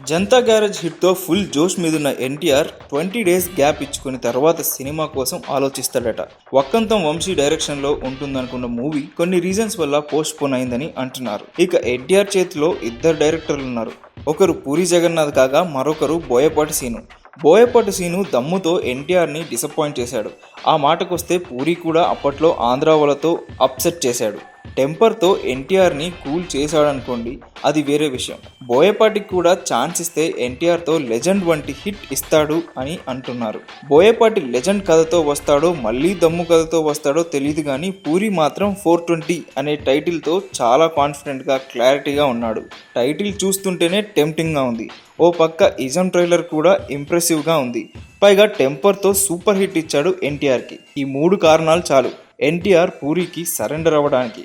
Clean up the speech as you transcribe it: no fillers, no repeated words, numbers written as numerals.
Janata garage హిట్తో full జోష్ మీదున్న NTR 20 days gap ఇచ్చుకుని తర్వాత సినిమా కోసం ఆలోచిస్తాడట. వక్కంతం వంశీ డైరెక్షన్లో ఉంటుందనుకున్న మూవీ కొన్ని రీజన్స్ వల్ల పోస్ట్ పోన్ అయిందని అంటున్నారు. ఇక ఎన్టీఆర్ చేతిలో ఇద్దరు డైరెక్టర్లు ఉన్నారు. ఒకరు పూరి జగన్నాథ్ కాగా మరొకరు బోయపాటి సీను. బోయపాటి సీను దమ్ముతో ఎన్టీఆర్ని డిసప్పాయింట్ చేశాడు. ఆ మాటకొస్తే పూరి కూడా అప్పట్లో ఆంధ్ర వాళ్ళతో అప్సెట్ చేశాడు. టెంపర్తో ఎన్టీఆర్ని కూల్ చేశాడనుకోండి, అది వేరే విషయం. బోయపాటికి కూడా ఛాన్స్ ఇస్తే ఎన్టీఆర్తో లెజెండ్ వంటి హిట్ ఇస్తాడు అని అంటున్నారు. బోయపాటి లెజెండ్ కథతో వస్తాడో మళ్ళీ దమ్ము కథతో వస్తాడో తెలియదు కానీ పూరి మాత్రం 420 అనే టైటిల్తో చాలా కాన్ఫిడెంట్గా క్లారిటీగా ఉన్నాడు. టైటిల్ చూస్తుంటేనే టెంప్టింగ్గా ఉంది. ఓ పక్క ఇజం ట్రైలర్ కూడా ఇంప్రెసివ్గా ఉంది. పైగా టెంపర్తో సూపర్ హిట్ ఇచ్చాడు ఎన్టీఆర్కి. ఈ 3 కారణాలు చాలు ఎన్టీఆర్ పూరికి సరెండర్ అవ్వడానికి.